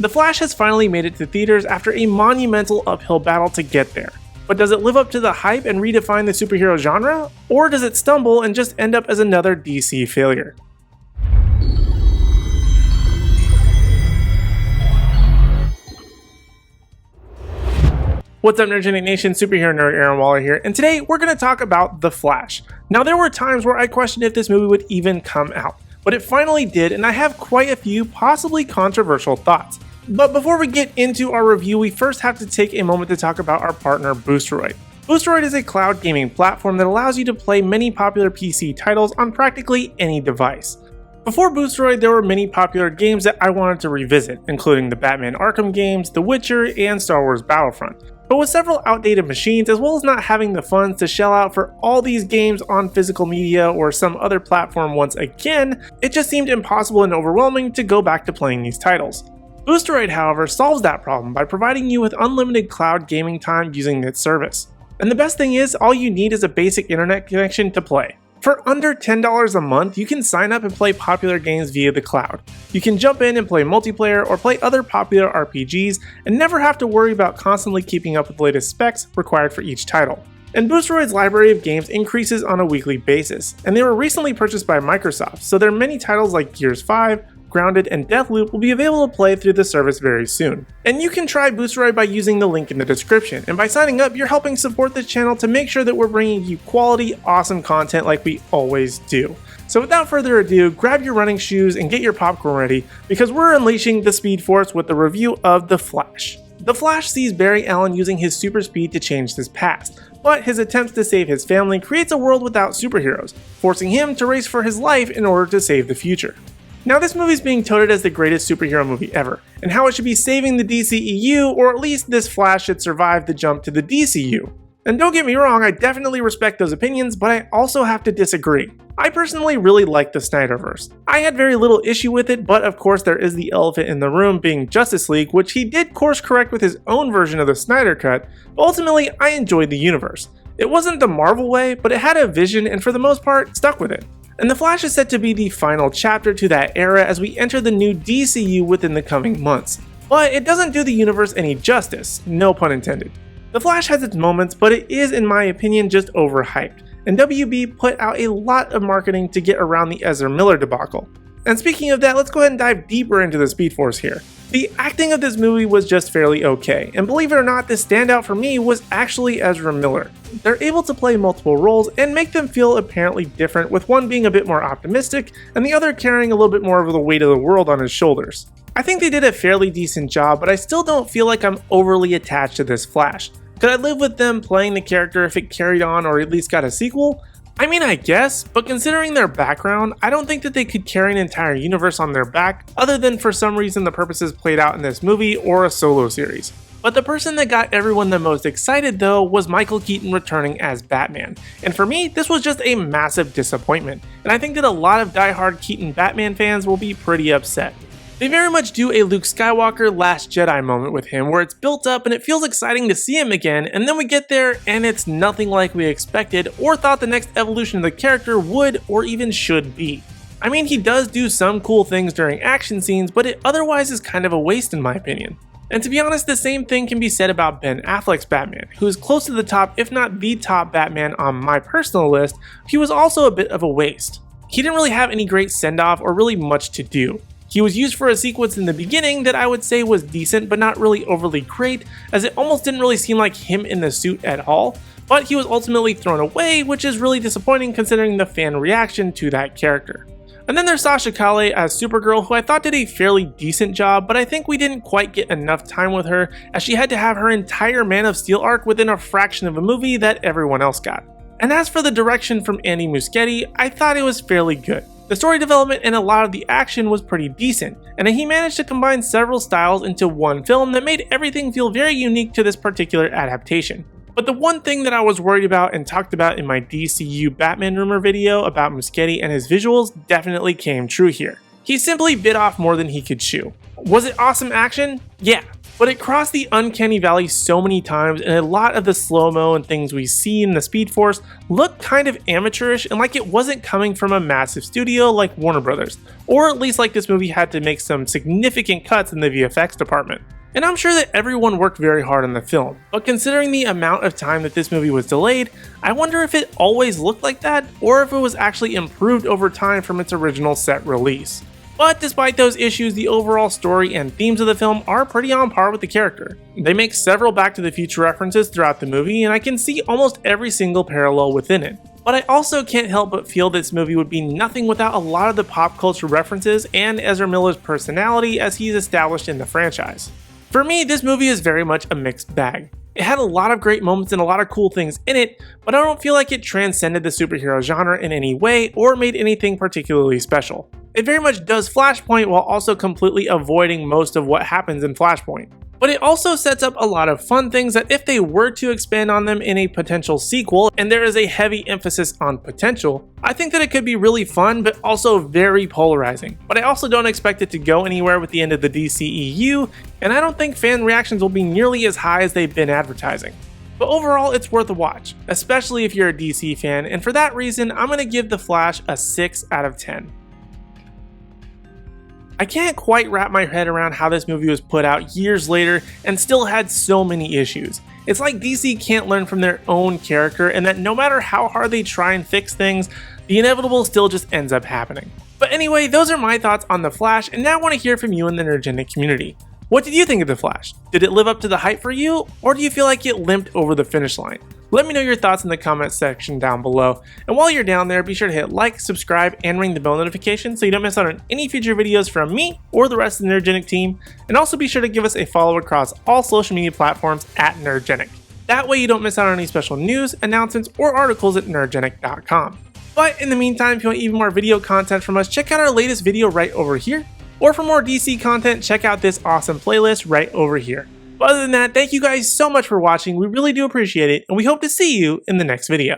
The Flash has finally made it to theaters after a monumental uphill battle to get there. But does it live up to the hype and redefine the superhero genre? Or does it stumble and just end up as another DC failure? What's up, Nerdgenic Nation? Superhero nerd Aaron Waller here, and today we're going to talk about The Flash. Now, there were times where I questioned if this movie would even come out, but it finally did, and I have quite a few possibly controversial thoughts. But before we get into our review, we first have to take a moment to talk about our partner Boosteroid. Boosteroid is a cloud gaming platform that allows you to play many popular PC titles on practically any device. Before Boosteroid, there were many popular games that I wanted to revisit, including the Batman Arkham games, The Witcher, and Star Wars Battlefront. But with several outdated machines, as well as not having the funds to shell out for all these games on physical media or some other platform once again, it just seemed impossible and overwhelming to go back to playing these titles. Boosteroid, however, solves that problem by providing you with unlimited cloud gaming time using its service. And the best thing is, all you need is a basic internet connection to play. For under $10 a month, you can sign up and play popular games via the cloud. You can jump in and play multiplayer or play other popular RPGs and never have to worry about constantly keeping up with the latest specs required for each title. And Boosteroid's library of games increases on a weekly basis, and they were recently purchased by Microsoft, so their many titles like Gears 5, Grounded, and Deathloop will be available to play through the service very soon. And you can try Boosteroid by using the link in the description, and by signing up, you're helping support this channel to make sure that we're bringing you quality, awesome content like we always do. So without further ado, grab your running shoes and get your popcorn ready, because we're unleashing the Speed Force with the review of The Flash. The Flash sees Barry Allen using his super speed to change his past, but his attempts to save his family creates a world without superheroes, forcing him to race for his life in order to save the future. Now, this movie is being touted as the greatest superhero movie ever, and how it should be saving the DCEU, or at least this Flash should survive the jump to the DCU. And don't get me wrong, I definitely respect those opinions, but I also have to disagree. I personally really like the Snyderverse. I had very little issue with it, but of course there is the elephant in the room being Justice League, which he did course correct with his own version of the Snyder Cut, but ultimately I enjoyed the universe. It wasn't the Marvel way, but it had a vision and for the most part stuck with it. And The Flash is set to be the final chapter to that era as we enter the new DCU within the coming months. But it doesn't do the universe any justice, no pun intended. The Flash has its moments, but it is, in my opinion, just overhyped, and WB put out a lot of marketing to get around the Ezra Miller debacle. And speaking of that, let's go ahead and dive deeper into the Speed Force here. The acting of this movie was just fairly okay, and believe it or not, the standout for me was actually Ezra Miller. They're able to play multiple roles and make them feel apparently different, with one being a bit more optimistic and the other carrying a little bit more of the weight of the world on his shoulders. I think they did a fairly decent job, but I still don't feel like I'm overly attached to this Flash. Could I live with them playing the character if it carried on or at least got a sequel? I mean, I guess, but considering their background, I don't think that they could carry an entire universe on their back, other than for some reason the purposes played out in this movie or a solo series. But the person that got everyone the most excited though was Michael Keaton returning as Batman, and for me, this was just a massive disappointment, and I think that a lot of diehard Keaton Batman fans will be pretty upset. They very much do a Luke Skywalker Last Jedi moment with him where it's built up and it feels exciting to see him again, and then we get there and it's nothing like we expected or thought the next evolution of the character would or even should be. I mean, he does do some cool things during action scenes, but it otherwise is kind of a waste in my opinion. And to be honest, the same thing can be said about Ben Affleck's Batman, who is close to the top if not the top Batman on my personal list. He was also a bit of a waste. He didn't really have any great send-off or really much to do. He was used for a sequence in the beginning that I would say was decent but not really overly great, as it almost didn't really seem like him in the suit at all, but he was ultimately thrown away, which is really disappointing considering the fan reaction to that character. And then there's Sasha Calle as Supergirl, who I thought did a fairly decent job, but I think we didn't quite get enough time with her as she had to have her entire Man of Steel arc within a fraction of a movie that everyone else got. And as for the direction from Andy Muschietti, I thought it was fairly good. The story development and a lot of the action was pretty decent, and he managed to combine several styles into one film that made everything feel very unique to this particular adaptation. But the one thing that I was worried about and talked about in my DCU Batman rumor video about Muschietti and his visuals definitely came true here. He simply bit off more than he could chew. Was it awesome action? Yeah. but it crossed the uncanny valley so many times, and a lot of the slow-mo and things we see in the Speed Force looked kind of amateurish and like it wasn't coming from a massive studio like Warner Brothers, or at least like this movie had to make some significant cuts in the VFX department. And I'm sure that everyone worked very hard on the film, but considering the amount of time that this movie was delayed, I wonder if it always looked like that, or if it was actually improved over time from its original set release. But despite those issues, the overall story and themes of the film are pretty on par with the character. They make several Back to the Future references throughout the movie, and I can see almost every single parallel within it. But I also can't help but feel this movie would be nothing without a lot of the pop culture references and Ezra Miller's personality as he's established in the franchise. For me, this movie is very much a mixed bag. It had a lot of great moments and a lot of cool things in it, but I don't feel like it transcended the superhero genre in any way or made anything particularly special. It very much does Flashpoint while also completely avoiding most of what happens in Flashpoint. But it also sets up a lot of fun things that if they were to expand on them in a potential sequel, and there is a heavy emphasis on potential, I think that it could be really fun but also very polarizing. But I also don't expect it to go anywhere with the end of the DCEU, and I don't think fan reactions will be nearly as high as they've been advertising. But overall, it's worth a watch, especially if you're a DC fan, and for that reason, I'm going to give The Flash a 6 out of 10. I can't quite wrap my head around how this movie was put out years later and still had so many issues. It's like DC can't learn from their own character, and that no matter how hard they try and fix things, the inevitable still just ends up happening. But anyway, those are my thoughts on The Flash, and now I want to hear from you in the Nerdgenic community. What did you think of The Flash? Did it live up to the hype for you, or do you feel like it limped over the finish line? Let me know your thoughts in the comment section down below. And while you're down there, be sure to hit like, subscribe, and ring the bell notification so you don't miss out on any future videos from me or the rest of the Nerdgenic team. And also be sure to give us a follow across all social media platforms at Nerdgenic. That way you don't miss out on any special news, announcements, or articles at nerdgenic.com. But in the meantime, if you want even more video content from us, check out our latest video right over here. Or for more DC content, check out this awesome playlist right over here. But other than that, thank you guys so much for watching. We really do appreciate it, and we hope to see you in the next video.